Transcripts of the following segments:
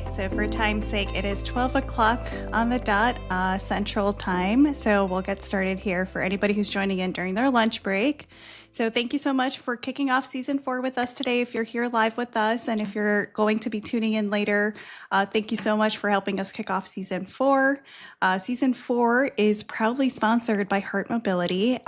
right, so for time's sake, it is 12 o'clock on the dot, Central Time. So we'll get started here for anybody who's joining in during their lunch break. So thank you so much for kicking off season 4 with us today. If you're here live with us, and if you're going to be tuning in later, thank you so much for helping us kick off season 4. Season 4 is proudly sponsored by Hartmobility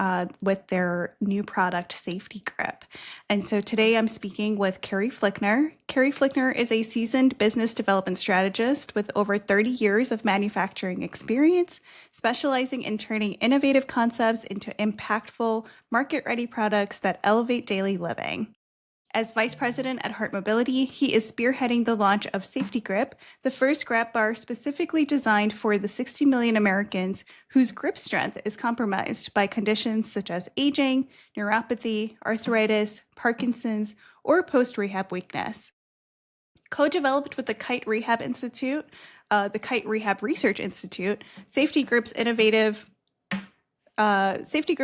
with their new product, SafetyGrip. And so today I'm speaking with Kerry Flickner. Kerry Flickner is a seasoned business development strategist with over 30 years of manufacturing experience, specializing in turning innovative concepts into impactful, market-ready products that elevate daily living. As vice president at Hartmobility, he is spearheading the launch of SafetyGrip, the first grab bar specifically designed for the 60 million Americans whose grip strength is compromised by conditions such as aging, neuropathy, arthritis, Parkinson's, or post-rehab weakness. Co-developed with the KITE Rehab Institute, the KITE Rehab Research Institute, SafetyGrip's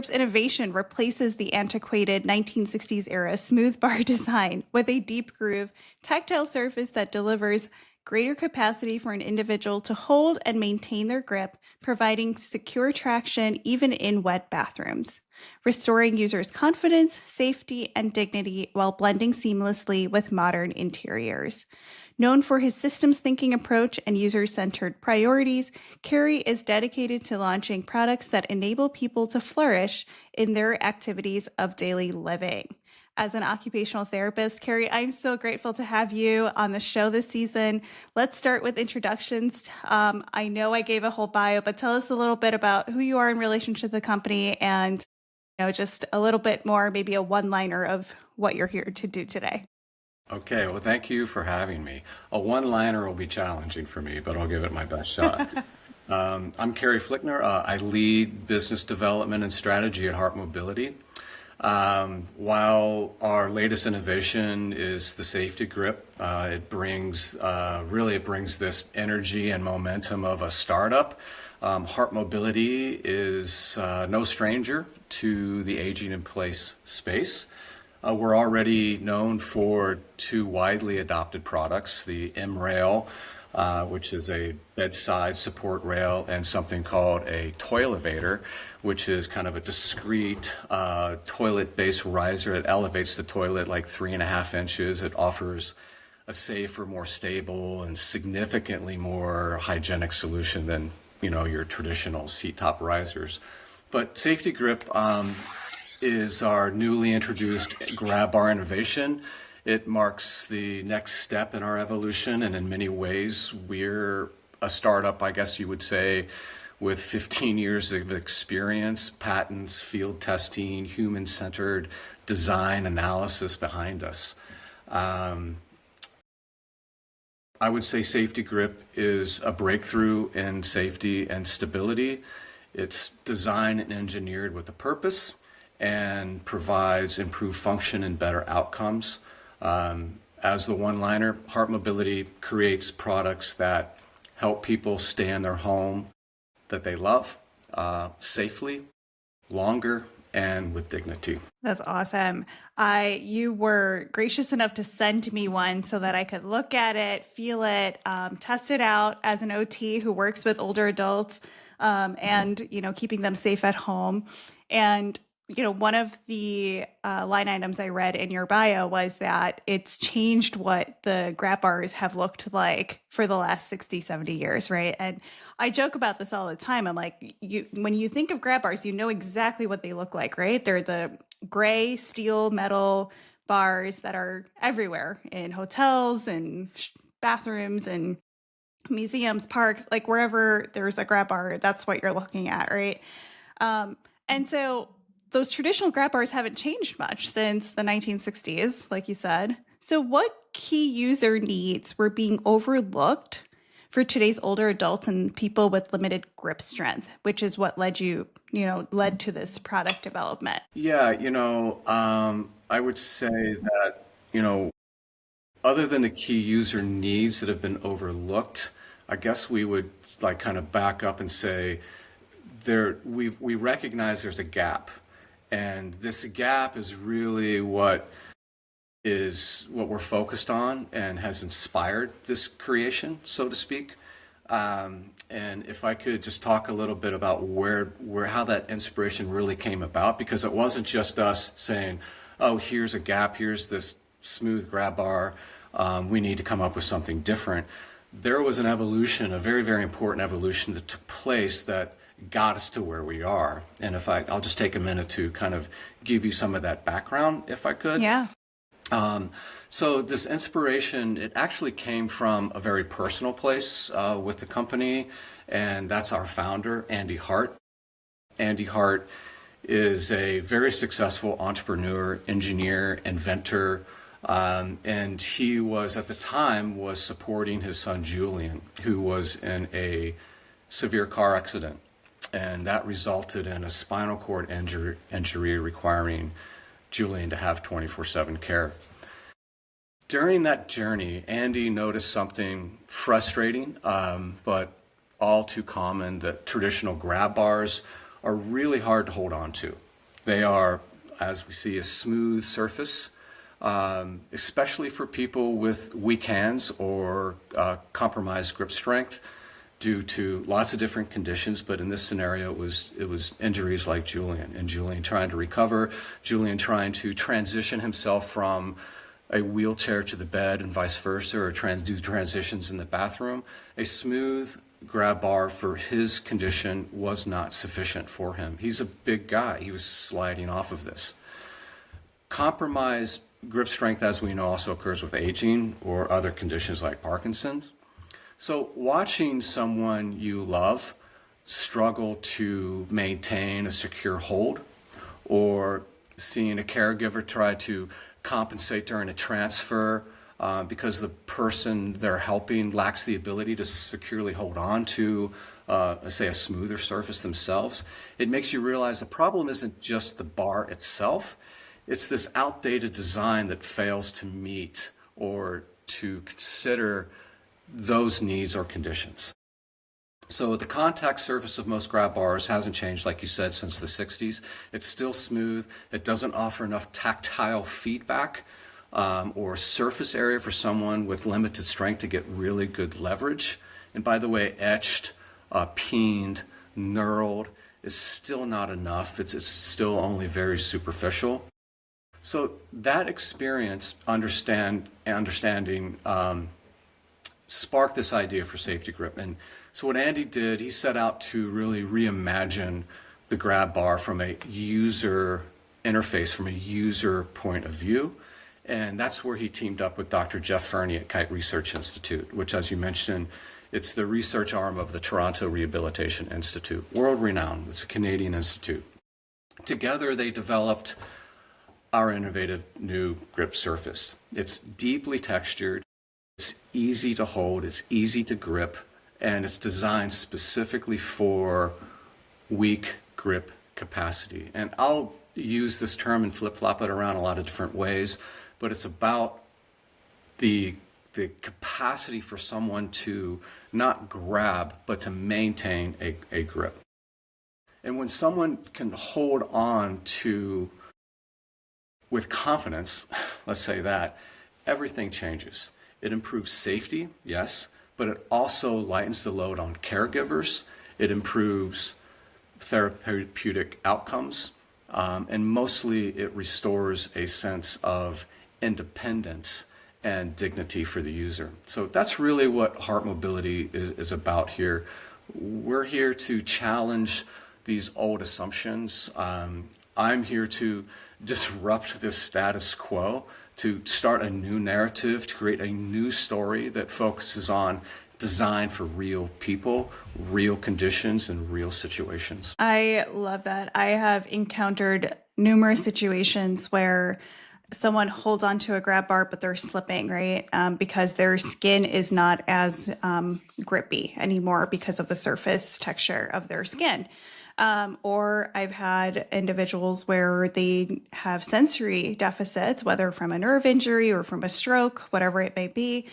innovation replaces the antiquated 1960s era smooth bar design with a deep groove, tactile surface that delivers greater capacity for an individual to hold and maintain their grip, providing secure traction even in wet bathrooms, restoring users' confidence, safety, and dignity while blending seamlessly with modern interiors. Known for his systems thinking approach and user-centered priorities, Kerry is dedicated to launching products that enable people to flourish in their activities of daily living. As an occupational therapist, Kerry, I'm so grateful to have you on the show this season. Let's start with introductions. I know I gave a whole bio, but tell us a little bit about who you are in relationship to the company and just a little bit more, maybe a one-liner of what you're here to do today. Okay, well, thank you for having me. A one-liner will be challenging for me, but I'll give it my best shot. I'm Kerry Flickner. I lead business development and strategy at Hartmobility. While our latest innovation is the SafetyGrip, it brings this energy and momentum of a startup. Hartmobility is no stranger to the aging in place space. We're already known for two widely adopted products, the M-Rail, which is a bedside support rail, and something called a Toilevator, which is kind of a discrete toilet-based riser. It elevates the toilet like 3.5 inches. It offers a safer, more stable, and significantly more hygienic solution than your traditional seat top risers. But SafetyGrip is our newly introduced grab bar innovation. It marks the next step in our evolution, and in many ways, we're a startup, I guess you would say, with 15 years of experience, patents, field testing, human-centered design analysis behind us. I would say SafetyGrip is a breakthrough in safety and stability. It's designed and engineered with a purpose and provides improved function and better outcomes. As the one-liner, Hartmobility creates products that help people stay in their home that they love, safely, longer, and with dignity. That's awesome. You were gracious enough to send me one so that I could look at it, feel it, test it out as an OT who works with older adults, and keeping them safe at home. And one of the line items I read in your bio was that it's changed what the grab bars have looked like for the last 60, 70 years, right? And I joke about this all the time. I'm like, when you think of grab bars, you know exactly what they look like, right? They're the gray steel metal bars that are everywhere in hotels and bathrooms and museums, parks, like wherever there's a grab bar, that's what you're looking at, right? And so those traditional grab bars haven't changed much since the 1960s, like you said. So what key user needs were being overlooked for today's older adults and people with limited grip strength, which is what led to this product development? Yeah, I would say that, other than the key user needs that have been overlooked, I guess we would like kind of back up and say we recognize there's a gap. And this gap is really what is what we're focused on and has inspired this creation, so to speak. And if I could just talk a little bit about how that inspiration really came about, because it wasn't just us saying, "Oh, here's a gap, here's this smooth grab bar, we need to come up with something different." There was an evolution, a very, very important evolution that took place that got us to where we are. And I'll just take a minute to kind of give you some of that background, if I could. Yeah. So this inspiration, it actually came from a very personal place with the company, and that's our founder, Andy Hart. Andy Hart is a very successful entrepreneur, engineer, inventor, and he was at the time was supporting his son Julian, who was in a severe car accident, and that resulted in a spinal cord injury requiring Julian to have 24/7 care. During that journey, Andy noticed something frustrating, but all too common, that traditional grab bars are really hard to hold on to. They are, as we see, a smooth surface, especially for people with weak hands or compromised grip strength due to lots of different conditions. But in this scenario, it was injuries like Julian, and Julian trying to recover, Julian trying to transition himself from a wheelchair to the bed and vice versa, or do transitions in the bathroom. A smooth grab bar for his condition was not sufficient for him. He's a big guy. He was sliding off of this. Compromised grip strength, as we know, also occurs with aging or other conditions like Parkinson's. So watching someone you love struggle to maintain a secure hold, or seeing a caregiver try to compensate during a transfer because the person they're helping lacks the ability to securely hold on to, say, a smoother surface themselves, it makes you realize the problem isn't just the bar itself. It's this outdated design that fails to meet or to consider those needs or conditions. So the contact surface of most grab bars hasn't changed, like you said, since the 60s. It's still smooth. It doesn't offer enough tactile feedback or surface area for someone with limited strength to get really good leverage. And by the way, etched, peened, knurled is still not enough. It's still only very superficial. So that experience, understanding sparked this idea for SafetyGrip. And so what Andy did, he set out to really reimagine the grab bar from a user interface, from a user point of view. And that's where he teamed up with Dr. Jeff Fernie at KITE Research Institute, which, as you mentioned, it's the research arm of the Toronto Rehabilitation Institute, world renowned. It's a Canadian institute. Together, they developed our innovative new grip surface. It's deeply textured. It's easy to hold, it's easy to grip, and it's designed specifically for weak grip capacity. And I'll use this term and flip-flop it around a lot of different ways, but it's about the capacity for someone to not grab, but to maintain a grip. And when someone can hold on to, with confidence, let's say that, everything changes. It improves safety, yes, but it also lightens the load on caregivers. It improves therapeutic outcomes, and mostly it restores a sense of independence and dignity for the user. So that's really what Hartmobility is about here. We're here to challenge these old assumptions. I'm here to disrupt this status quo, to start a new narrative, to create a new story that focuses on design for real people, real conditions, and real situations. I love that. I have encountered numerous situations where someone holds onto a grab bar, but they're slipping, right? Because their skin is not as grippy anymore because of the surface texture of their skin. Or I've had individuals where they have sensory deficits, whether from a nerve injury or from a stroke, whatever it may be,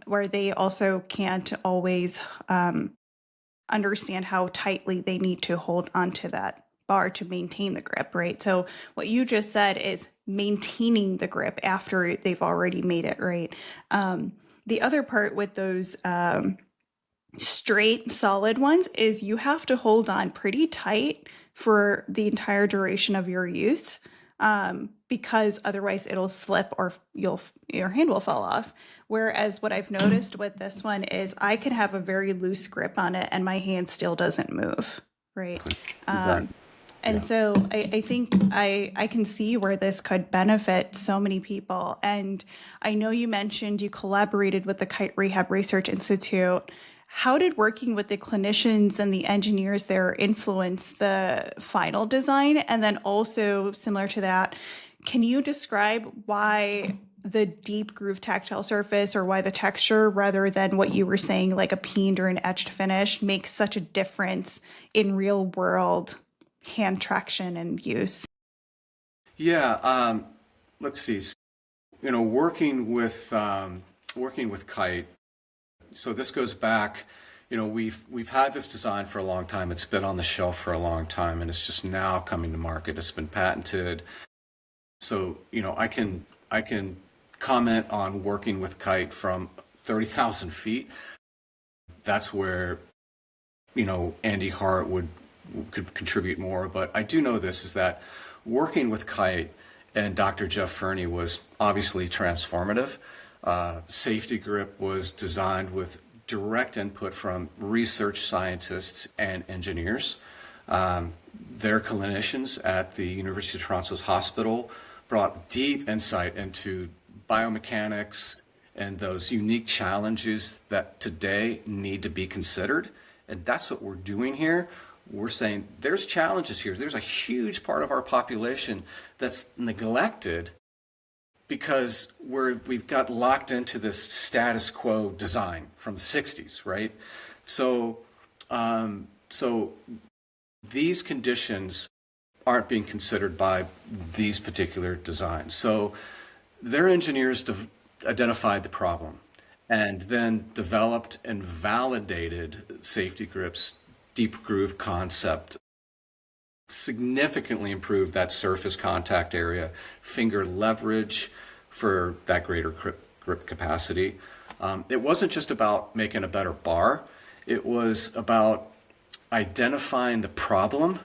where they also can't always understand how tightly they need to hold onto that bar to maintain the grip, right? So what you just said is maintaining the grip after they've already made it, right? The other part with those straight, solid ones is you have to hold on pretty tight for the entire duration of your use, because otherwise it'll slip or your hand will fall off. Whereas what I've noticed with this one is I can have a very loose grip on it and my hand still doesn't move, right? Exactly. And Yeah. so I think I can see where this could benefit so many people. And I know you mentioned you collaborated with the KITE Rehab Research Institute. How did working with the clinicians and the engineers there influence the final design? And then also similar to that, can you describe why the deep groove tactile surface, or why the texture rather than what you were saying, like a peened or an etched finish, makes such a difference in real world hand traction and use? Yeah. Let's see. Working with Kite. So this goes back. We've had this design for a long time. It's been on the shelf for a long time, and it's just now coming to market. It's been patented. So I can comment on working with Kite from 30,000 feet. That's where Andy Hart could contribute more. But I do know this is that working with Kite and Dr. Jeff Fernie was obviously transformative. SafetyGrip was designed with direct input from research scientists and engineers. Their clinicians at the University of Toronto's hospital brought deep insight into biomechanics and those unique challenges that today need to be considered. And that's what we're doing here. We're saying there's challenges here. There's a huge part of our population that's neglected because we've got locked into this status quo design from the 60s, right? So these conditions aren't being considered by these particular designs. So their engineers identified the problem and then developed and validated SafetyGrip's deep groove concept, significantly improved that surface contact area, finger leverage for that greater grip capacity. It wasn't just about making a better bar. It was about identifying the problem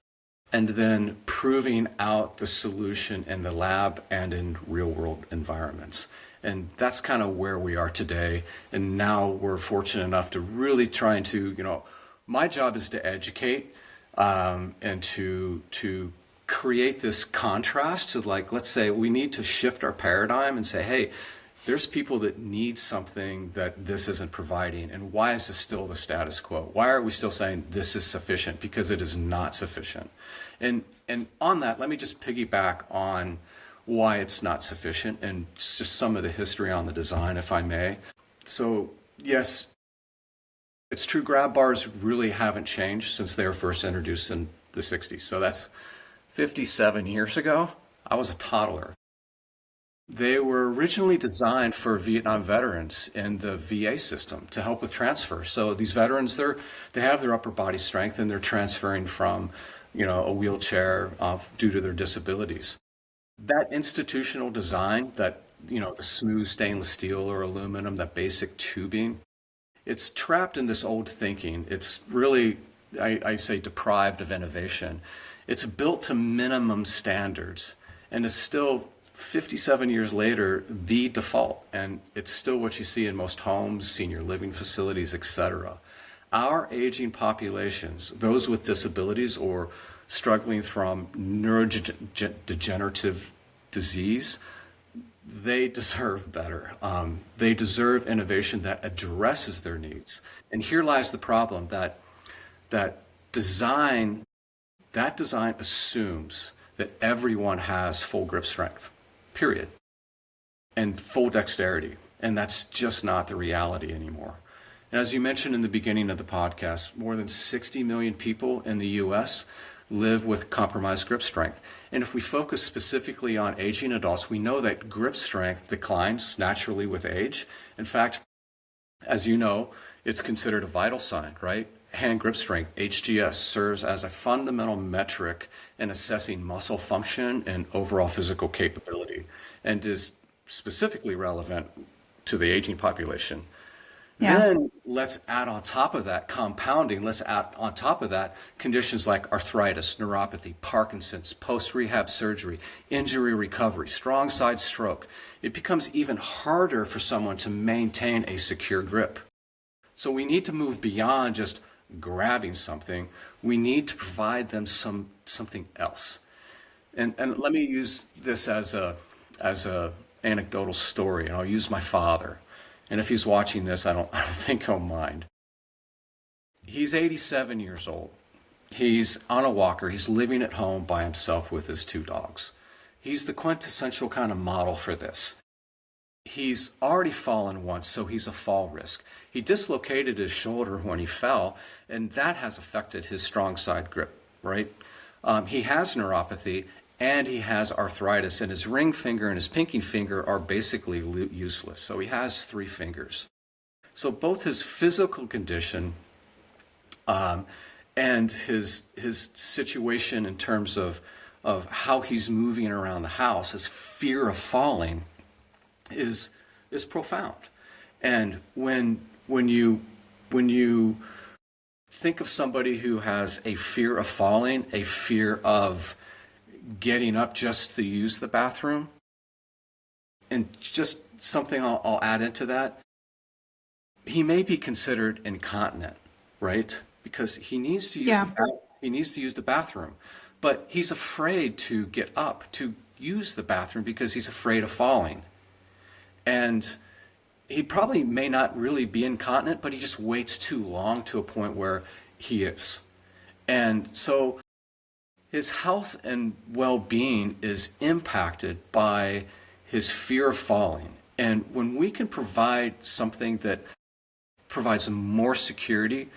and then proving out the solution in the lab and in real world environments. And that's kind of where we are today. And now we're fortunate enough to really trying to, my job is to educate and to create this contrast to, like, let's say we need to shift our paradigm and say, hey, there's people that need something that this isn't providing. And why is this still the status quo? Why are we still saying this is sufficient? Because it is not sufficient. And on that, let me just piggyback on why it's not sufficient and just some of the history on the design, if I may. So yes, it's true, grab bars really haven't changed since they were first introduced in the 60s. So that's 57 years ago. I was a toddler. They were originally designed for Vietnam veterans in the VA system to help with transfer. So these veterans, they have their upper body strength and they're transferring from, a wheelchair due to their disabilities. That institutional design, that, the smooth stainless steel or aluminum, that basic tubing, it's trapped in this old thinking. It's really, I say, deprived of innovation. It's built to minimum standards and is still 57 years later the default, and it's still what you see in most homes, senior living facilities, etc. Our aging populations, those with disabilities or struggling from neurodegenerative disease, they deserve better. They deserve innovation that addresses their needs. And here lies the problem, that design assumes that everyone has full grip strength, period, and full dexterity. And that's just not the reality anymore. And as you mentioned in the beginning of the podcast, more than 60 million people in the US live with compromised grip strength. And if we focus specifically on aging adults, we know that grip strength declines naturally with age. In fact, as you know, it's considered a vital sign, right? hand grip strength, HGS, serves as a fundamental metric in assessing muscle function and overall physical capability, and is specifically relevant to the aging population. Yeah. Then let's add on top of that, compounding, let's add on top of that conditions like arthritis, neuropathy, Parkinson's, post-rehab surgery, injury recovery, strong side stroke. It becomes even harder for someone to maintain a secure grip. So we need to move beyond just grabbing something. We need to provide them something else. And let me use this as a anecdotal story, and I'll use my father. And if he's watching this, I don't think he'll mind. He's 87 years old. He's on a walker. He's living at home by himself with his two dogs. He's the quintessential kind of model for this. He's already fallen once, so he's a fall risk. He dislocated his shoulder when he fell, and that has affected his strong side grip, right? He has neuropathy, and he has arthritis, and his ring finger and his pinky finger are basically useless. So he has 3 fingers. So both his physical condition and his situation in terms of how he's moving around the house, his fear of falling, is profound. And when you think of somebody who has a fear of falling, a fear of getting up just to use the bathroom, and just something I'll add into that, he may be considered incontinent, right? Because he needs to use the bathroom, but he's afraid to get up to use the bathroom because he's afraid of falling. And he probably may not really be incontinent, but he just waits too long to a point where he is. And so his health and well-being is impacted by his fear of falling. And when we can provide something that provides more security,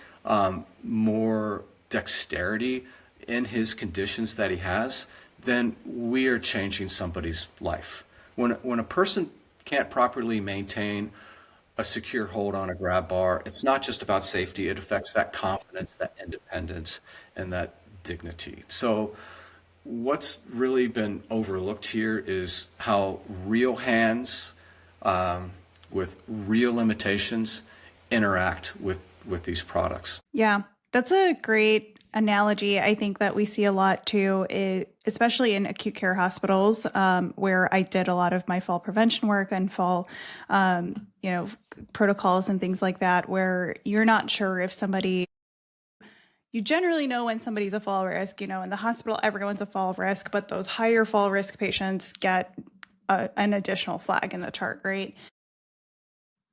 more dexterity in his conditions that he has, then we are changing somebody's life. When a person can't properly maintain a secure hold on a grab bar, it's not just about safety, it affects that confidence, that independence, and that dignity. So what's really been overlooked here is how real hands with real limitations interact with these products. Yeah, that's a great analogy. I think that we see a lot too, especially in acute care hospitals, where I did a lot of my fall prevention work and fall, protocols and things like that, where you're not sure if somebody. You generally know when somebody's a fall risk. In the hospital, everyone's a fall risk, but those higher fall risk patients get an additional flag in the chart, right?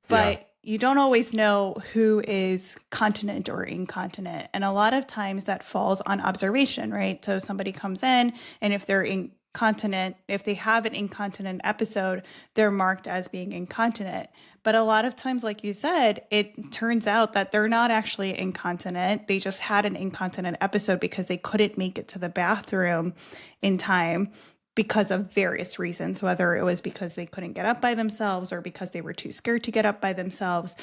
But you don't always know who is continent or incontinent. And a lot of times that falls on observation, right? So somebody comes in, and if they're incontinent, if they have an incontinent episode, they're marked as being incontinent. But a lot of times, like you said, it turns out that they're not actually incontinent. They just had an incontinent episode because they couldn't make it to the bathroom in time because of various reasons, whether it was because they couldn't get up by themselves, or because they were too scared to get up by themselves,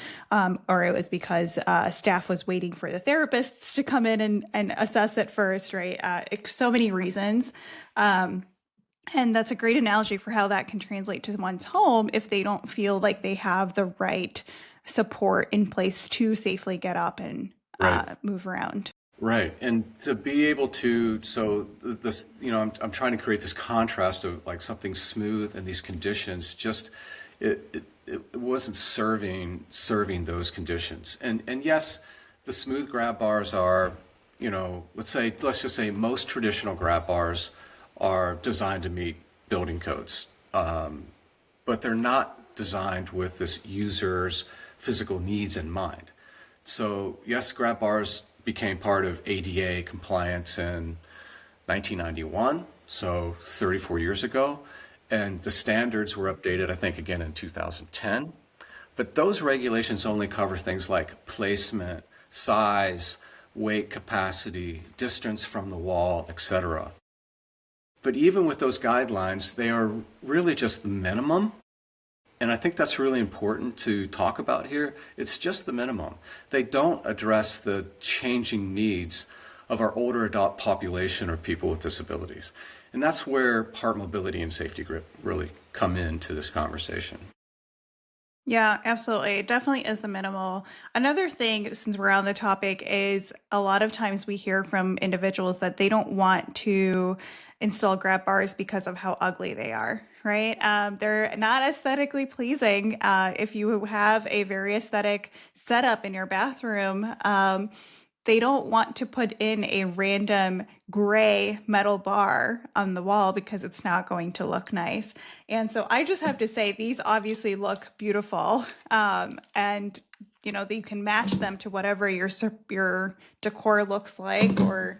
or it was because staff was waiting for the therapists to come in and assess it first, right? So many reasons. And that's a great analogy for how that can translate to one's home if they don't feel like they have the right support in place to safely get up and move around. Right. And to be able to, so this, I'm trying to create this contrast of like something smooth and these conditions, just it wasn't serving those conditions. And yes, the smooth grab bars are, let's just say most traditional grab bars are designed to meet building codes. But they're not designed with this user's physical needs in mind. So yes, grab bars became part of ADA compliance in 1991, so 34 years ago. And the standards were updated, I think, again in 2010. But those regulations only cover things like placement, size, weight capacity, distance from the wall, etc. But even with those guidelines, they are really just the minimum. And I think that's really important to talk about here. It's just the minimum. They don't address the changing needs of our older adult population or people with disabilities. And that's where Hartmobility and SafetyGrip really come into this conversation. Yeah, absolutely. It definitely is the minimal. Another thing, since we're on the topic, is a lot of times we hear from individuals that they don't want to install grab bars because of how ugly they are, right? They're not aesthetically pleasing. If you have a very aesthetic setup in your bathroom, they don't want to put in a random gray metal bar on the wall because it's not going to look nice. And so I just have to say, these obviously look beautiful. And that you can match them to whatever your decor looks like, or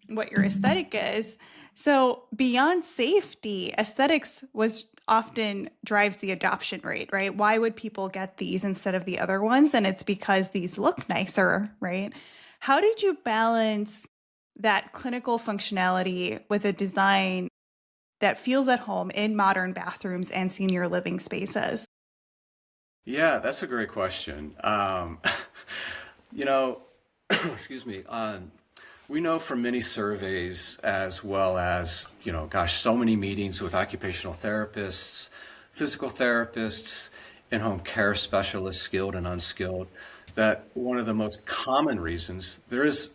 what your aesthetic is. So beyond safety, aesthetics was often drives the adoption rate, right? Why would people get these instead of the other ones? And it's because these look nicer, right? How did you balance that clinical functionality with a design that feels at home in modern bathrooms and senior living spaces? Yeah, that's a great question. You know, excuse me. We know from many surveys, as well as, gosh, so many meetings with occupational therapists, physical therapists, in-home care specialists, skilled and unskilled, that one of the most common reasons, there is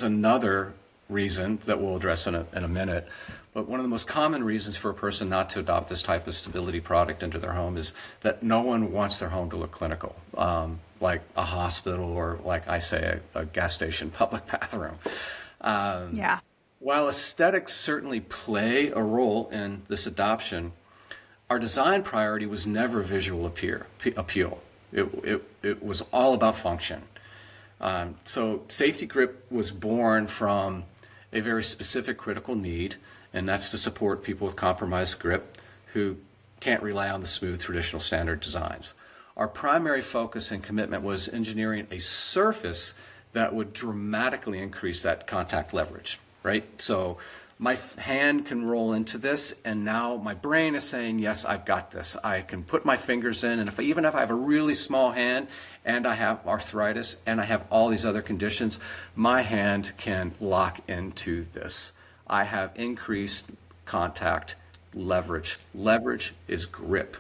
another reason that we'll address in a minute, but one of the most common reasons for a person not to adopt this type of stability product into their home is that no one wants their home to look clinical, like a hospital, or, like I say, a gas station public bathroom. Yeah. While aesthetics certainly play a role in this adoption, our design priority was never visual appeal. It was all about function. So Safety Grip was born from a very specific critical need, and that's to support people with compromised grip who can't rely on the smooth traditional standard designs. Our primary focus and commitment was engineering a surface that would dramatically increase that contact leverage, right? So my hand can roll into this, and now my brain is saying, yes, I've got this. I can put my fingers in, and even if I have a really small hand and I have arthritis and I have all these other conditions, my hand can lock into this. I have increased contact leverage. Leverage is grip.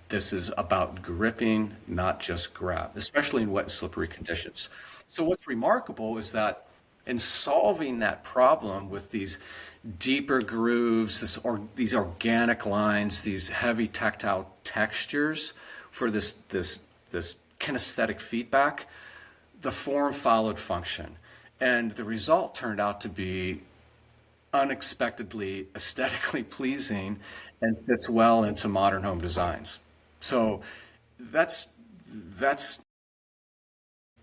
This is about gripping, not just grab, especially in wet and slippery conditions. So what's remarkable is that in solving that problem with these deeper grooves, these organic lines, these heavy tactile textures for this kinesthetic feedback, the form followed function. And the result turned out to be unexpectedly aesthetically pleasing and fits well into modern home designs. So that's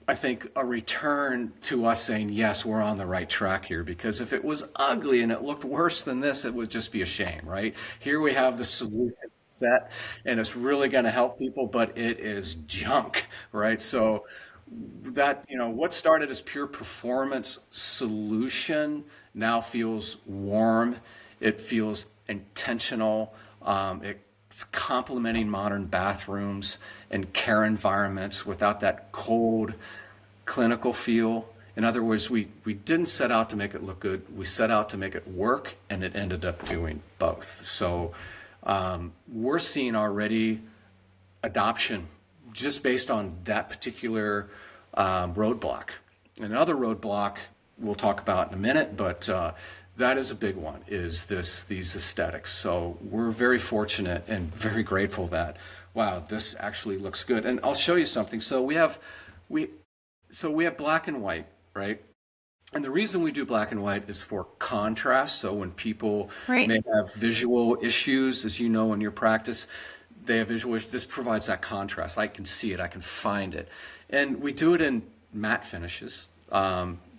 I think a return to us saying, yes, we're on the right track here, because if it was ugly and it looked worse than this, it would just be a shame, right? Here we have the solution set, and it's really going to help people, but it is junk, right? So that, what started as pure performance solution now feels warm. It feels intentional. It's complementing modern bathrooms and care environments without that cold clinical feel. In other words, we didn't set out to make it look good. We set out to make it work, and it ended up doing both. So we're seeing already adoption just based on that particular roadblock. Another roadblock we'll talk about in a minute, but that is a big one, is these aesthetics. So we're very fortunate and very grateful that, wow, this actually looks good. And I'll show you something. So we have black and white, right? And the reason we do black and white is for contrast. So when people may have visual issues, as you know in your practice, they have visual issues. This provides that contrast. I can see it. I can find it. And we do it in matte finishes.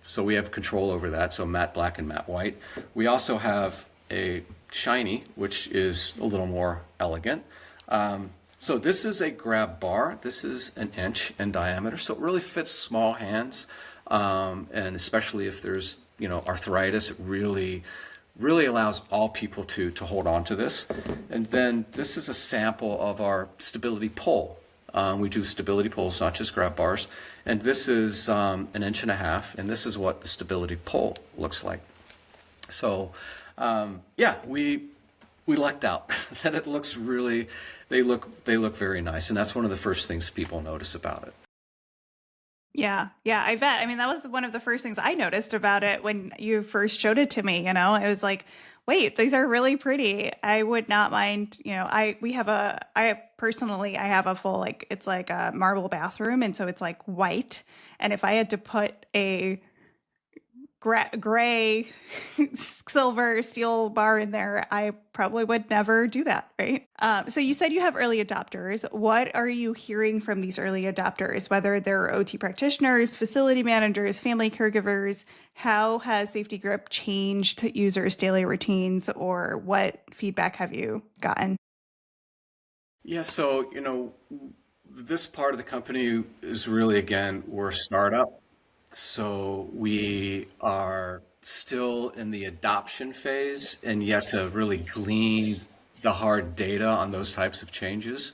So we have control over that. So matte black and matte white. We also have a shiny, which is a little more elegant. So this is a grab bar. This is 1 inch in diameter. So it really fits small hands. And especially if there's, arthritis, it really really allows all people to hold on to this. And then this is a sample of our stability pole. We do stability poles, not just grab bars. And this is 1.5 inches, and this is what the stability pole looks like. So, yeah, we lucked out that it looks really, they look very nice. And that's one of the first things people notice about it. Yeah, yeah, I bet. I mean, that was one of the first things I noticed about it when you first showed it to me, you know. It was like, wait, these are really pretty. I would not mind, you know, I personally I have a full like it's like a marble bathroom and so it's like white. And if I had to put a gray silver steel bar in there, I probably would never do that, right? So you said you have early adopters. What are you hearing from these early adopters, whether they're OT practitioners, facility managers, family caregivers? How has SafetyGrip changed users' daily routines, or what feedback have you gotten? Yeah, so, this part of the company is really, again, we're a startup. So we are still in the adoption phase and yet to really glean the hard data on those types of changes.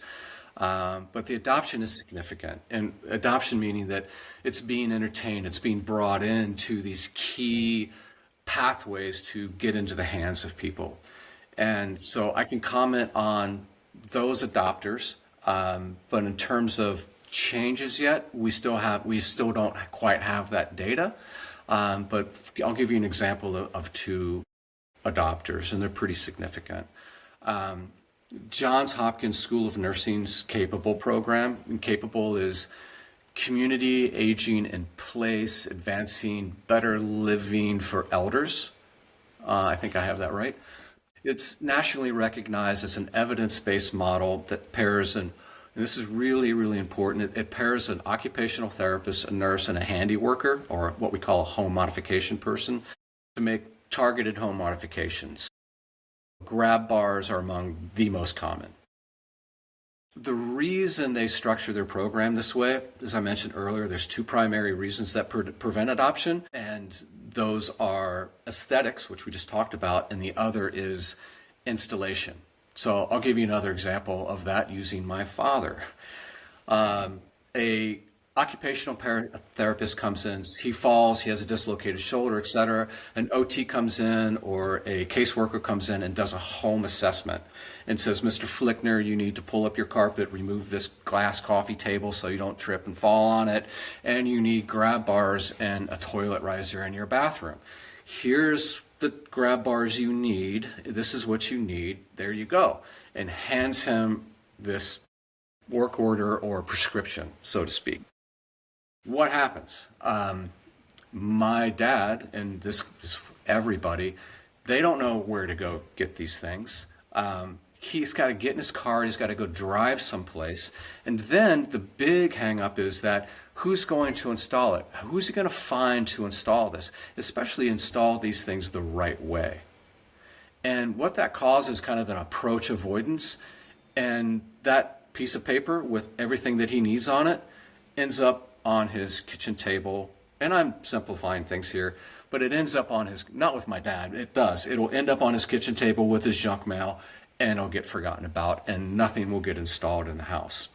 But the adoption is significant. And adoption meaning that it's being entertained, it's being brought into these key pathways to get into the hands of people. And so I can comment on those adopters, but in terms of changes yet, we still don't quite have that data. But I'll give you an example of two adopters, and they're pretty significant. Johns Hopkins School of Nursing's Capable program, and Capable is Community Aging in Place, Advancing Better Living for Elders. I think I have that right. It's nationally recognized as an evidence-based model that pairs and this is really, really important. It pairs an occupational therapist, a nurse, and a handy worker, or what we call a home modification person, to make targeted home modifications. Grab bars are among the most common. The reason they structure their program this way, as I mentioned earlier, there's two primary reasons that prevent adoption, and those are aesthetics, which we just talked about, and the other is installation. So I'll give you another example of that using my father. A occupational therapist comes in, he falls, he has a dislocated shoulder, etc. An OT comes in or a caseworker comes in and does a home assessment and says, Mr. Flickner, you need to pull up your carpet, remove this glass coffee table so you don't trip and fall on it, and you need grab bars and a toilet riser in your bathroom. Here's the grab bars you need. This is what you need. There you go. And hands him this work order or prescription, so to speak. What happens? My dad, and this is everybody, they don't know where to go get these things. He's got to get in his car, he's got to go drive someplace. And then the big hang up is that who's going to install it? Who's he going to find to install this? Especially install these things the right way. And what that causes is kind of an approach avoidance. And that piece of paper with everything that he needs on it ends up on his kitchen table. And I'm simplifying things here, but it ends up on his, not with my dad, it does. It'll end up on his kitchen table with his junk mail, and it'll get forgotten about, and nothing will get installed in the house.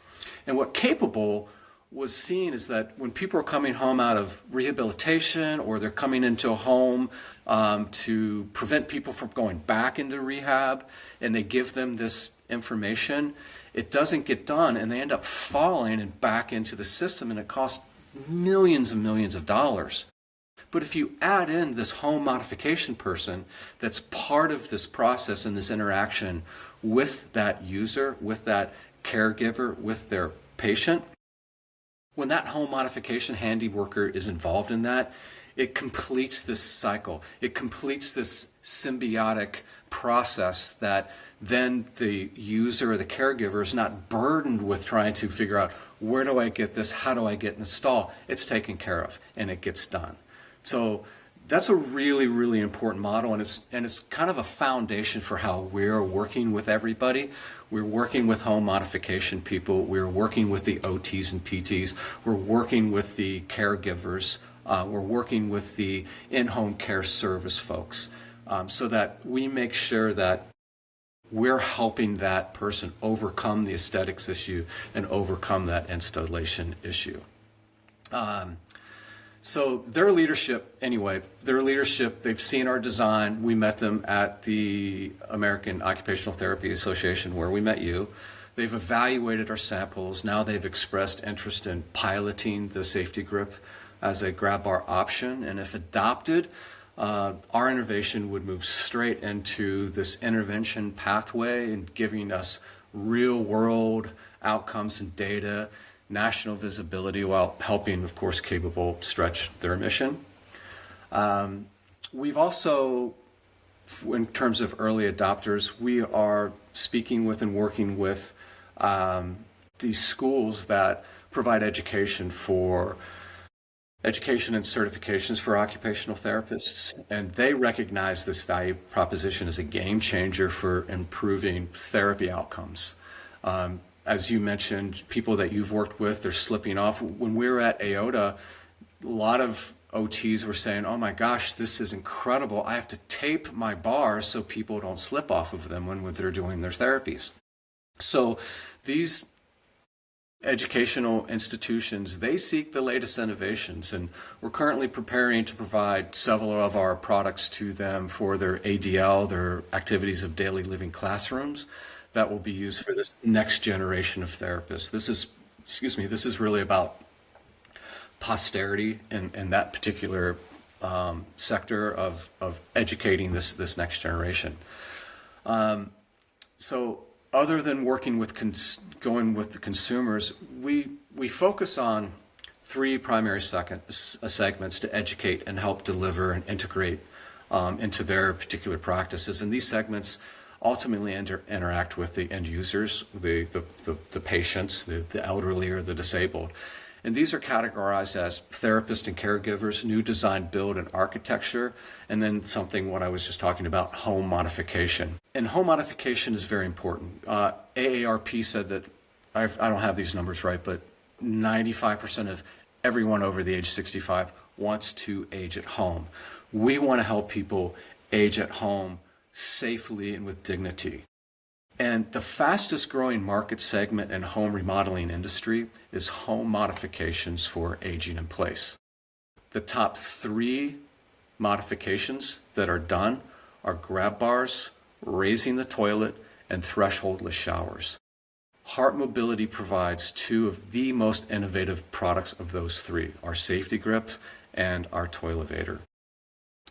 And what Capable was seeing is that when people are coming home out of rehabilitation or they're coming into a home to prevent people from going back into rehab, and they give them this information, it doesn't get done, and they end up falling and back into the system, and it costs millions and millions of dollars. But if you add in this home modification person that's part of this process and this interaction with that user, with that caregiver, with their patient, when that home modification handy worker is involved in that, it completes this cycle. It completes this symbiotic process that then the user or the caregiver is not burdened with trying to figure out, where do I get this? How do I get it installed? It's taken care of and it gets done. So that's a really, really important model, and it's kind of a foundation for how we're working with everybody. We're working with home modification people. We're working with the OTs and PTs. We're working with the caregivers. We're working with the in-home care service folks. so that we make sure that we're helping that person overcome the aesthetics issue and overcome that installation issue. So their leadership, they've seen our design. We met them at the American Occupational Therapy Association where we met you. They've evaluated our samples. Now they've expressed interest in piloting the SafetyGrip as a grab bar option. And if adopted, our innovation would move straight into this intervention pathway and giving us real world outcomes and data, national visibility, while helping, of course, capable stretch their mission. We've also, in terms of early adopters, we are speaking with and working with these schools that provide education and certifications for occupational therapists, and they recognize this value proposition as a game changer for improving therapy outcomes. As you mentioned, people that you've worked with, they're slipping off. When we were at AOTA, a lot of OTs were saying, oh my gosh, this is incredible. I have to tape my bars so people don't slip off of them when they're doing their therapies. So these educational institutions, they seek the latest innovations, and we're currently preparing to provide several of our products to them for their ADL, their activities of daily living classrooms, that will be used for this next generation of therapists. This is really about posterity and that particular sector of educating this next generation. So other than working with going with the consumers, we focus on three primary segments to educate and help deliver and integrate into their particular practices. And these segments ultimately interact with the end users, the patients, the elderly or the disabled. And these are categorized as therapists and caregivers, new design, build, and architecture, and then what I was just talking about, home modification. And home modification is very important. AARP said that, I don't have these numbers right, but 95% of everyone over the age 65 wants to age at home. We want to help people age at home safely and with dignity. And the fastest growing market segment in home remodeling industry is home modifications for aging in place. The top 3 modifications that are done are grab bars, raising the toilet, and thresholdless showers. Hartmobility provides 2 of the most innovative products of those 3, our SafetyGrip and our Toilevator.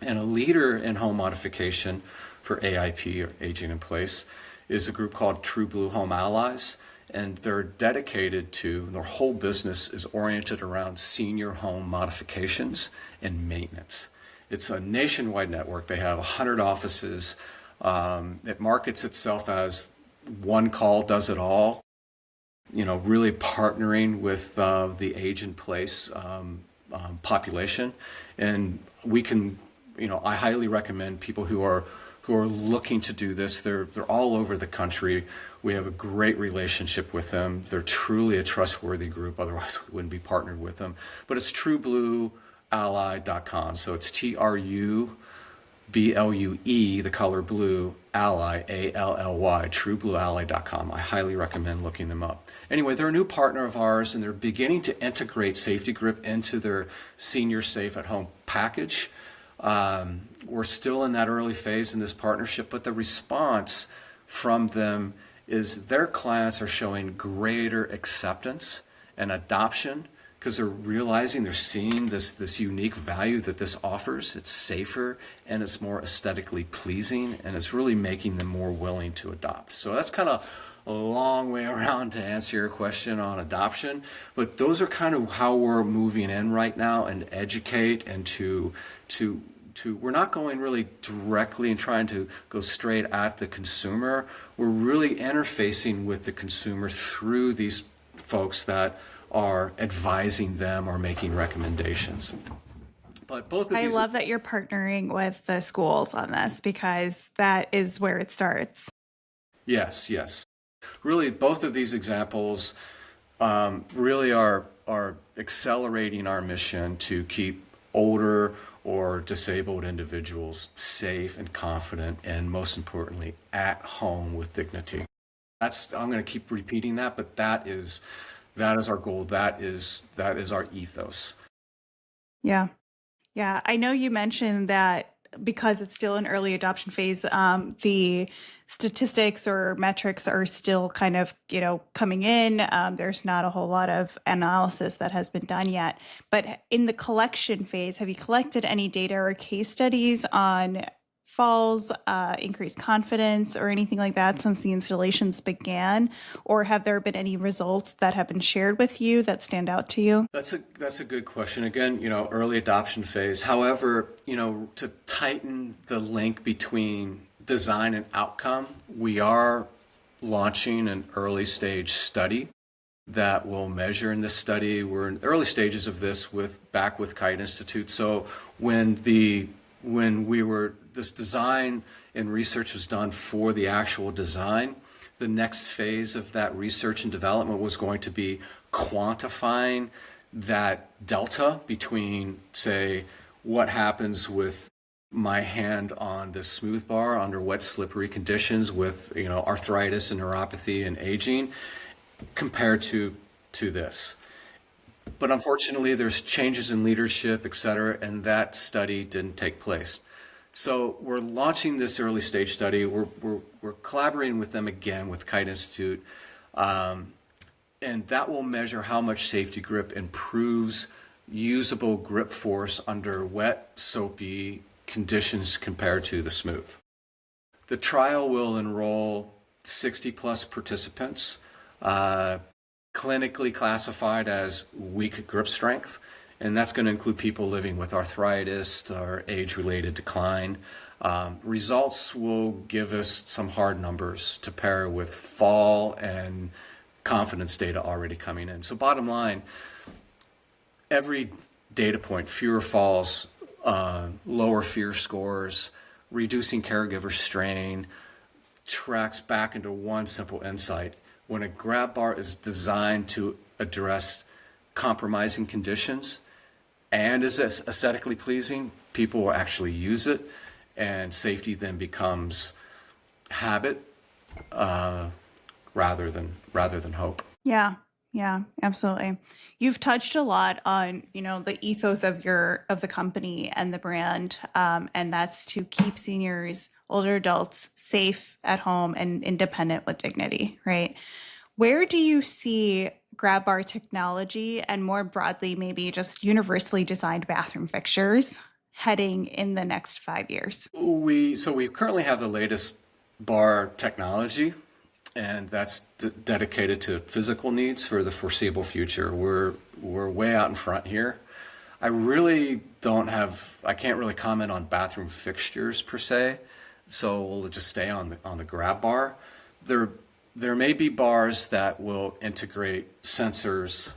And a leader in home modification for AIP, or aging in place, is a group called True Blue Home Allies, and they're dedicated to, their whole business is oriented around senior home modifications and maintenance. It's a nationwide network. They have 100 offices. It markets itself as one call does it all, really partnering with the age in place population. And we can, I highly recommend people who are looking to do this. They're all over the country. We have a great relationship with them. They're truly a trustworthy group. Otherwise, we wouldn't be partnered with them. But it's trueblueally.com. So it's TRUBLUE, the color blue, ally, ALLY, trueblueally.com. I highly recommend looking them up. Anyway, they're a new partner of ours, and they're beginning to integrate SafetyGrip into their Senior Safe at Home package. We're still in that early phase in this partnership, but the response from them is their clients are showing greater acceptance and adoption because they're seeing this unique value that this offers. It's safer and it's more aesthetically pleasing, and it's really making them more willing to adopt. So that's kind of a long way around to answer your question on adoption, but those are kind of how we're moving in right now, and educate and to we're not going really directly and trying to go straight at the consumer. We're really interfacing with the consumer through these folks that are advising them or making recommendations. But both of I these, love that you're partnering with the schools on this, because that is where it starts. yes. Really, both of these examples really are accelerating our mission to keep older or disabled individuals safe and confident, and most importantly, at home with dignity. I'm going to keep repeating that, but that is our goal. That is our ethos. Yeah. Yeah, I know you mentioned that because it's still an early adoption phase, the statistics or metrics are still kind of, coming in. There's not a whole lot of analysis that has been done yet. But in the collection phase, have you collected any data or case studies on falls, increased confidence, or anything like that since the installations began? Or have there been any results that have been shared with you that stand out to you? That's a good question. Again, early adoption phase. However, to tighten the link between design and outcome, we are launching an early stage study that will measure. In this study, we're in early stages of this with KITE Institute. So when this design and research was done for the actual design, the next phase of that research and development was going to be quantifying that delta between, say, what happens with my hand on the smooth bar under wet, slippery conditions with arthritis and neuropathy and aging, compared to this. But unfortunately, there's changes in leadership, et cetera, and that study didn't take place. So we're launching this early stage study. We're collaborating with them again, with KITE Institute, and that will measure how much SafetyGrip improves usable grip force under wet, soapy conditions compared to the smooth. The trial will enroll 60 plus participants, clinically classified as weak grip strength, and that's going to include people living with arthritis or age-related decline. Results will give us some hard numbers to pair with fall and confidence data already coming in. So bottom line, every data point, fewer falls, lower fear scores, reducing caregiver strain, tracks back into one simple insight. When a grab bar is designed to address compromising conditions and is aesthetically pleasing, people will actually use it, and safety then becomes habit rather than hope. Yeah, absolutely. You've touched a lot on, the ethos of the company and the brand, and that's to keep seniors, older adults safe at home and independent with dignity, right? Where do you see grab bar technology and more broadly, maybe just universally designed bathroom fixtures heading in the next 5 years? We currently have the latest bar technology, and that's dedicated to physical needs for the foreseeable future. We're way out in front here. I can't really comment on bathroom fixtures per se, so we'll just stay on the grab bar. There may be bars that will integrate sensors,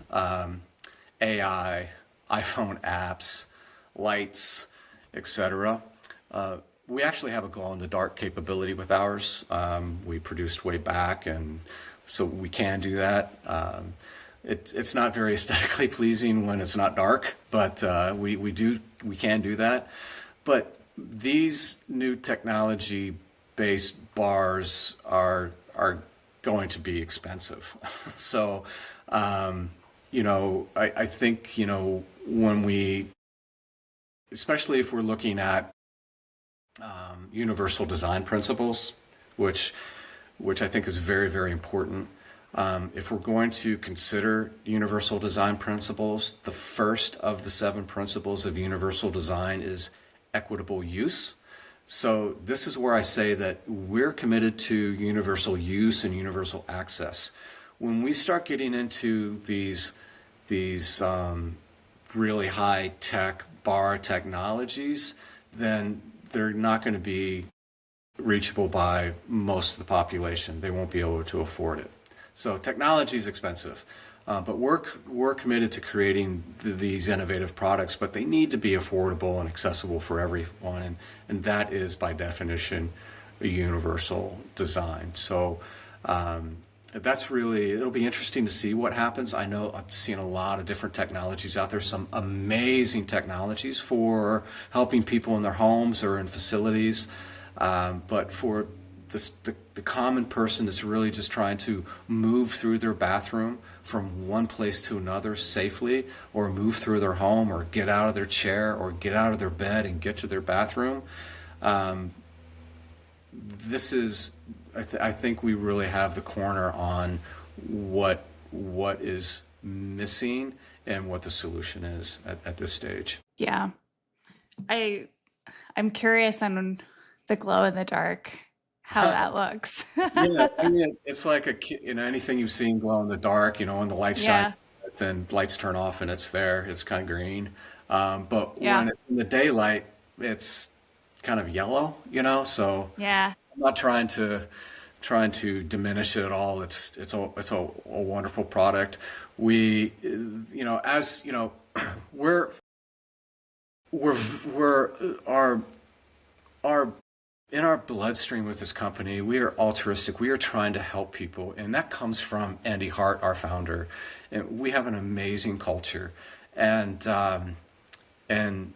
AI, iPhone apps, lights, etc. We actually have a glow-in-the-dark capability with ours. We produced way back, and so we can do that. It's not very aesthetically pleasing when it's not dark, but we can do that. But these new technology-based bars are going to be expensive. So, I think, when especially if we're looking at universal design principles, which I think is very, very important. If we're going to consider universal design principles, the first of the 7 principles of universal design is equitable use. So this is where I say that we're committed to universal use and universal access. When we start getting into these really high-tech bar technologies, then they're not going to be reachable by most of the population. They won't be able to afford it. So technology is expensive, but we're committed to creating these innovative products, but they need to be affordable and accessible for everyone, and that is by definition a universal design. So That's really, it'll be interesting to see what happens. I know I've seen a lot of different technologies out there, some amazing technologies for helping people in their homes or in facilities. But for the common person that's really just trying to move through their bathroom from one place to another safely, or move through their home, or get out of their chair, or get out of their bed and get to their bathroom, this is, I think we really have the corner on what is missing and what the solution is at this stage. Yeah. I I'm curious on the glow in the dark, how that looks. Yeah, I mean, it's like anything you've seen glow in the dark, when the light Yeah. shines, then lights turn off and it's there. It's kind of green. But Yeah. when it's in the daylight, it's kind of yellow, so Yeah. I'm not trying to diminish it at all. It's a wonderful product. We, as we're we're our in our bloodstream with this company. We are altruistic. We are trying to help people, and that comes from Andy Hart, our founder. And we have an amazing culture, and and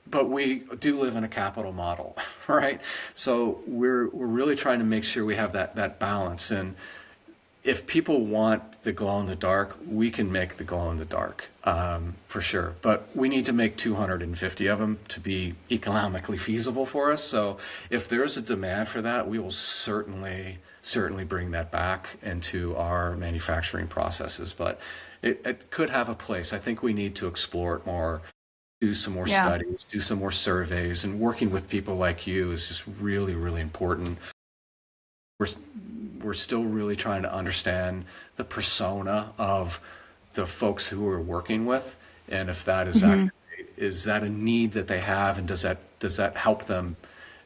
but we do live in a capital model, right? So we're really trying to make sure we have that balance. And if people want the glow in the dark, we can make the glow in the dark, for sure. But we need to make 250 of them to be economically feasible for us. So if there's a demand for that, we will certainly bring that back into our manufacturing processes. But it could have a place. I think we need to explore it more, do some more Yeah. studies, do some more surveys, and working with people like you is just really, really important. We're we're still really trying to understand the persona of the folks who we're working with, and if that is Hmm. actually, is that a need that they have, and does that help them?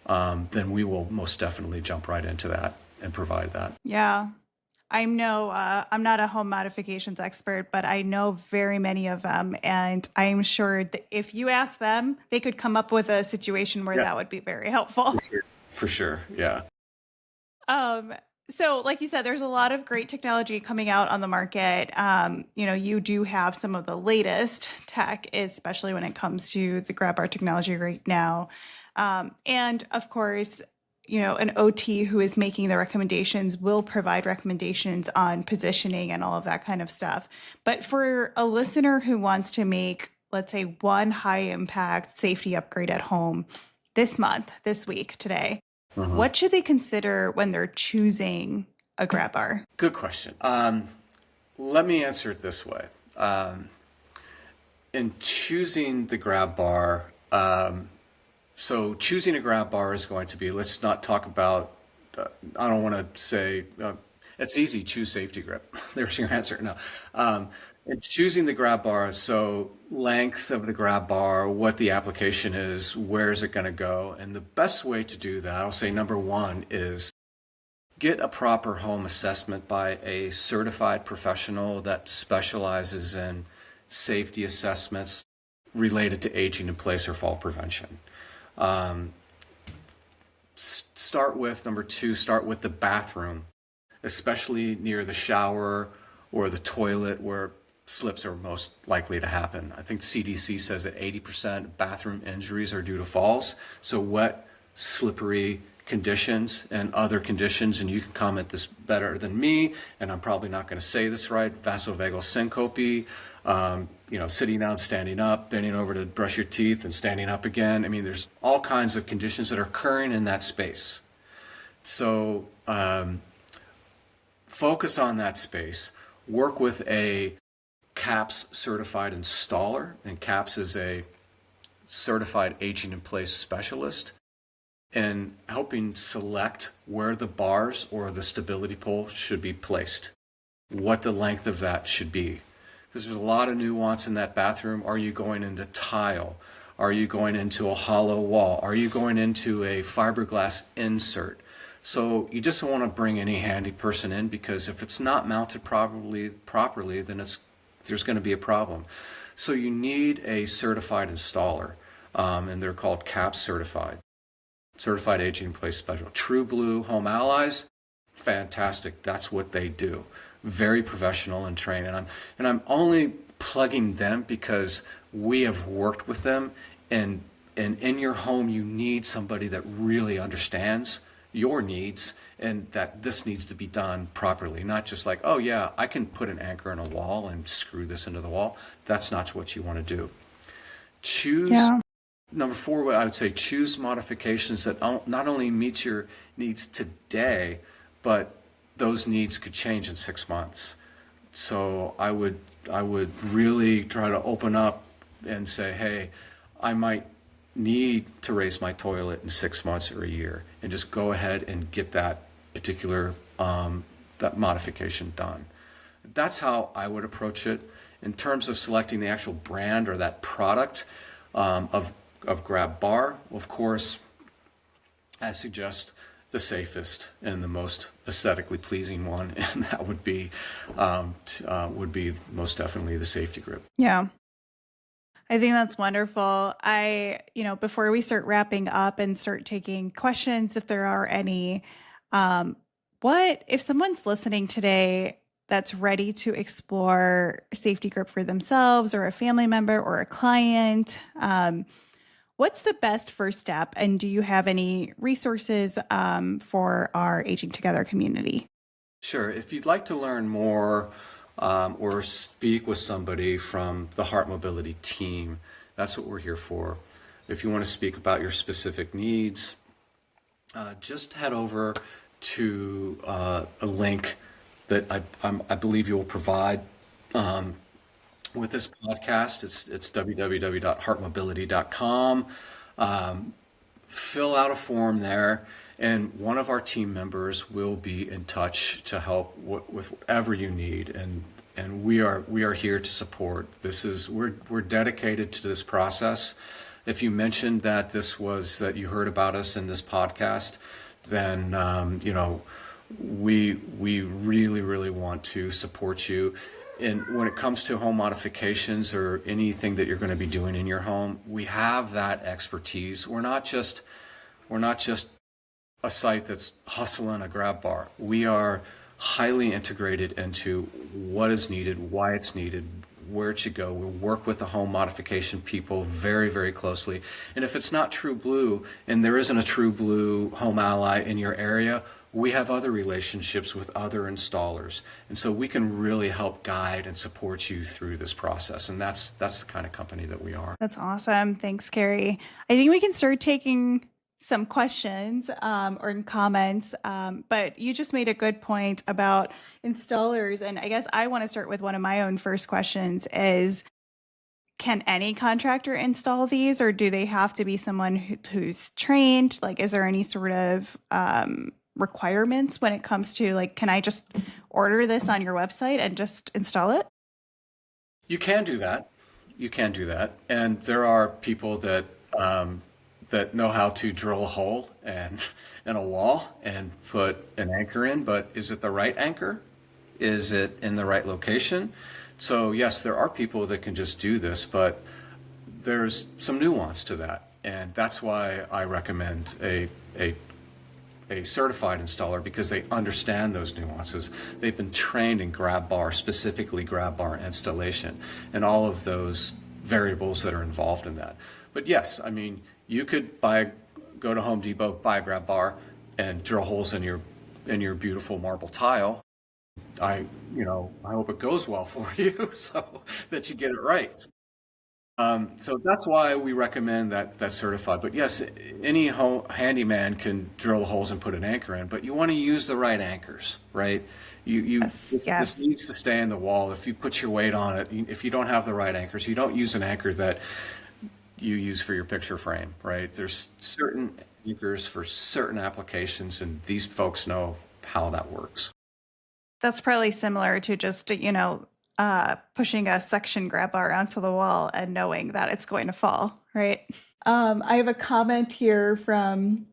Then we will most definitely jump right into that and provide that. Yeah. I'm not a home modifications expert, but I know very many of them. And I'm sure that if you ask them, they could come up with a situation where Yeah, that would be very helpful. for sure. For sure. Yeah. Um, so like you said, there's a lot of great technology coming out on the market. You do have some of the latest tech, especially when it comes to the grab bar technology right now. And of course, an OT who is making the recommendations will provide recommendations on positioning and all of that kind of stuff. But for a listener who wants to make, let's say, one high impact safety upgrade at home this month, this week, today, Mhm. what should they consider when they're choosing a grab bar? Good question. Let me answer it this way. In choosing the grab bar, so choosing a grab bar is going to be, let's not talk about, I don't want to say, it's easy, choose safety grip. There's your answer. No. And choosing the grab bar, so length of the grab bar, what the application is, where is it going to go? And the best way to do that, I'll say number one is get a proper home assessment by a certified professional that specializes in safety assessments related to aging in place or fall prevention. Um, Start with number two, start with the bathroom, especially near the shower or the toilet where slips are most likely to happen. I think CDC says that 80% bathroom injuries are due to falls. So wet, slippery conditions and other conditions, and you can comment this better than me, and I'm probably not going to say this right, vasovagal syncope, sitting down, standing up, bending over to brush your teeth and standing up again. I mean, there's all kinds of conditions that are occurring in that space. So focus on that space, work with a CAPS certified installer, and CAPS is a certified aging in place specialist, and helping select where the bars or the stability pole should be placed, what the length of that should be. Because there's a lot of nuance in that bathroom. Are you going into tile? Are you going into a hollow wall? Are you going into a fiberglass insert? So you just don't want to bring any handy person in, because if it's not mounted properly, then there's going to be a problem. So you need a certified installer, and they're called CAPS certified aging in place special. True Blue Home Allies, fantastic. That's what they do. Very professional and trained. And I'm only plugging them because we have worked with them, and in your home you need somebody that really understands your needs and that this needs to be done properly, not just like, oh yeah, I can put an anchor in a wall and screw this into the wall. That's not what you want to do. Choose Yeah. Number four, I would say choose modifications that not only meet your needs today, but those needs could change in 6 months. So I would really try to open up and say, hey, I might need to raise my toilet in 6 months or a year, and just go ahead and get that particular that modification done. That's how I would approach it. In terms of selecting the actual brand or that product of grab bar, of course, I suggest the safest and the most aesthetically pleasing one, and that would be most definitely the SafetyGrip. Yeah. I think that's wonderful. Before we start wrapping up and start taking questions, if there are any, um, what if someone's listening today that's ready to explore safety grip for themselves or a family member or a client? What's the best first step? And do you have any resources for our Aging Together community? Sure. If you'd like to learn more or speak with somebody from the Hartmobility team, that's what we're here for. If you want to speak about your specific needs, just head over to a link that I believe you will provide with this podcast. It's www.hartmobility.com. Fill out a form there, and one of our team members will be in touch to help with whatever you need. And we are here to support. We're dedicated to this process. If you mentioned that that you heard about us in this podcast, then we really really want to support you. And when it comes to home modifications or anything that you're going to be doing in your home, we have that expertise. We're not just a site that's hustling a grab bar. We are highly integrated into what is needed, why it's needed, where it should go. We work with the home modification people very, very closely. And if it's not True Blue and there isn't a True Blue Home Ally in your area, we have other relationships with other installers. And so we can really help guide and support you through this process. And that's the kind of company that we are. That's awesome. Thanks, Kerry. I think we can start taking some questions or comments, but you just made a good point about installers. And I guess I want to start with one of my own first questions is, can any contractor install these, or do they have to be someone who's trained? Like, is there any sort of requirements when it comes to, like, can I just order this on your website and just install it? You can do that. You can do that. And there are people that know how to drill a hole and in a wall and put an anchor in, but is it the right anchor? Is it in the right location? So yes, there are people that can just do this, but there's some nuance to that. And that's why I recommend a certified installer, because they understand those nuances. They've been trained in grab bar, specifically grab bar installation, and all of those variables that are involved in that. But yes, I mean, you could go to Home Depot, buy a grab bar, and drill holes in your beautiful marble tile. I hope it goes well for you, so that you get it right. So that's why we recommend that certified. But yes, any handyman can drill holes and put an anchor in, but you want to use the right anchors, right? Yes. This needs to stay in the wall. If you put your weight on it, if you don't have the right anchors, you don't use an anchor that you use for your picture frame, right? There's certain anchors for certain applications, and these folks know how that works. That's probably similar to just, pushing a suction grab bar onto the wall and knowing that it's going to fall, right? I have a comment here from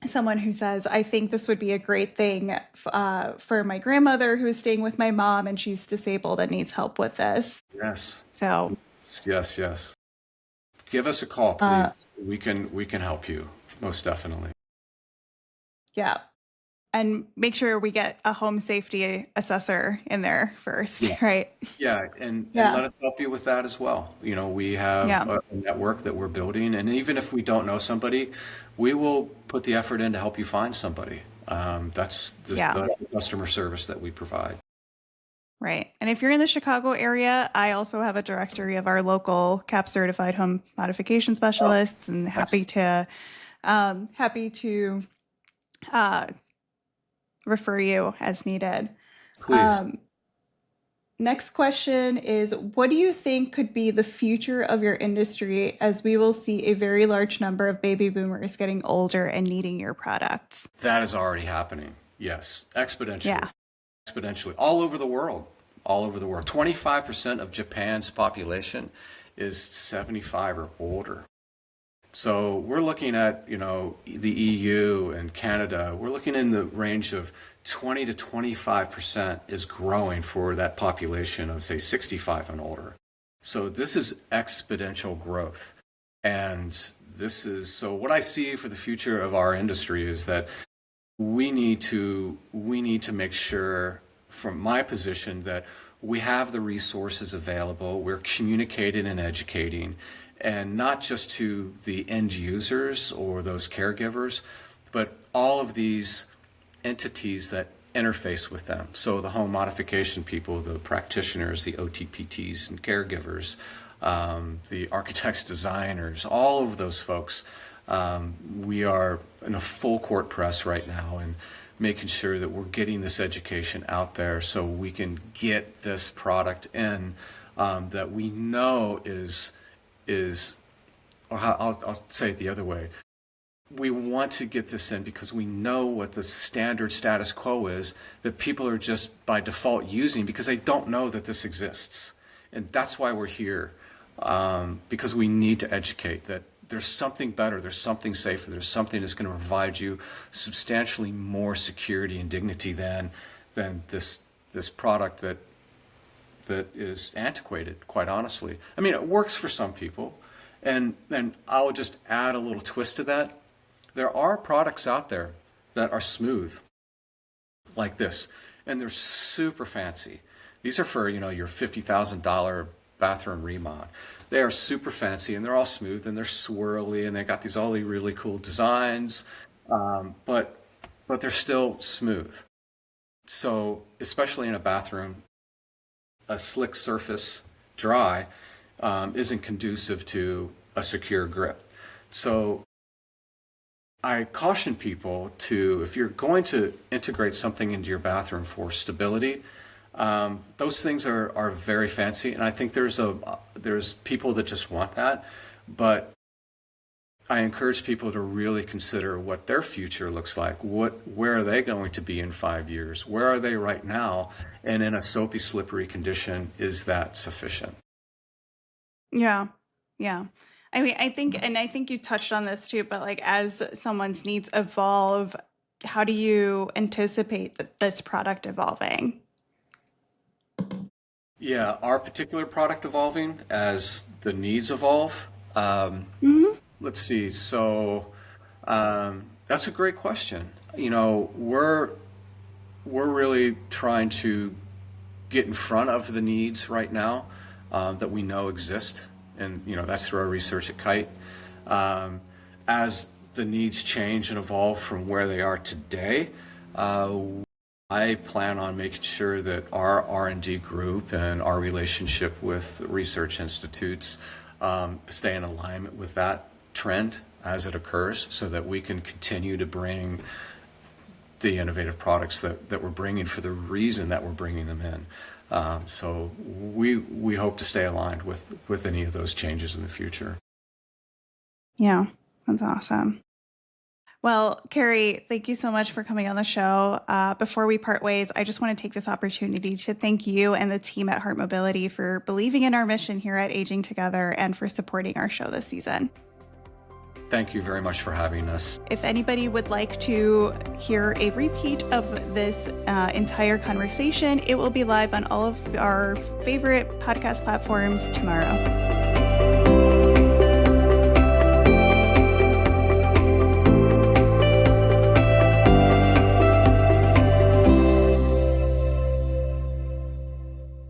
someone who says, I think this would be a great thing for my grandmother who is staying with my mom and she's disabled and needs help with this. Yes, So, yes. Give us a call, uh, please. We can help you, most definitely. yeah. And make sure we get a home safety assessor in there first, Yeah. right? Yeah, and Yeah. let us help you with that as well. We have Yeah. a network that we're building, and even if we don't know somebody, we will put the effort in to help you find somebody. That's Yeah. the customer service that we provide. Right. And if you're in the Chicago area, I also have a directory of our local CAP certified home modification Oh, specialists, and excellent. happy to uh, refer you as needed. Please. Um, Next question is, what do you think could be the future of your industry, as we will see a very large number of baby boomers getting older and needing your products? That is already happening. Yes, exponentially. Yeah. Exponentially. All over the world. All over the world. 25% of Japan's population is 75 or older. So we're looking at, the EU and Canada. We're looking in the range of 20 to 25% is growing for that population of, say, 65 and older. So this is exponential growth. And so what I see for the future of our industry is that we need to make sure, from my position, that we have the resources available, we're communicating and educating, and not just to the end users or those caregivers, but all of these entities that interface with them. So the home modification people, the practitioners, the OTPTs and caregivers, the architects, designers, all of those folks. We are in a full court press right now and making sure that we're getting this education out there so we can get this product in, that we know or I'll say it the other way. We want to get this in because we know what the standard status quo is that people are just by default using because they don't know that this exists. And that's why we're here, because we need to educate that there's something better, there's something safer, there's something that's going to provide you substantially more security and dignity than this product that is antiquated, quite honestly. I mean, it works for some people, and I'll just add a little twist to that. There are products out there that are smooth, like this, and they're super fancy. These are for, your $50,000 bathroom remodel. They are super fancy, and they're all smooth, and they're swirly, and they got all these really cool designs, but they're still smooth. So, especially in a bathroom, a slick surface, dry, isn't conducive to a secure grip. So I caution people to, if you're going to integrate something into your bathroom for stability, those things are very fancy, and I think there's people that just want that, but I encourage people to really consider what their future looks like. Where are they going to be in 5 years? Where are they right now? And in a soapy, slippery condition, is that sufficient? Yeah. Yeah. I mean, I think you touched on this too, but like, as someone's needs evolve, how do you anticipate this product evolving? Yeah, our particular product evolving as the needs evolve. Hmm. Let's see. So that's a great question. We're really trying to get in front of the needs right now, that we know exist, and that's through our research at KITE. As the needs change and evolve from where they are today, I plan on making sure that our R&D group and our relationship with research institutes stay in alignment with that trend as it occurs, so that we can continue to bring the innovative products that we're bringing for the reason that we're bringing them in. So we hope to stay aligned with any of those changes in the future. Yeah, that's awesome. Well, Kerry, thank you so much for coming on the show. Before we part ways, I just want to take this opportunity to thank you and the team at Hartmobility for believing in our mission here at Aging Together and for supporting our show this season. Thank you very much for having us. If anybody would like to hear a repeat of this entire conversation, it will be live on all of our favorite podcast platforms tomorrow.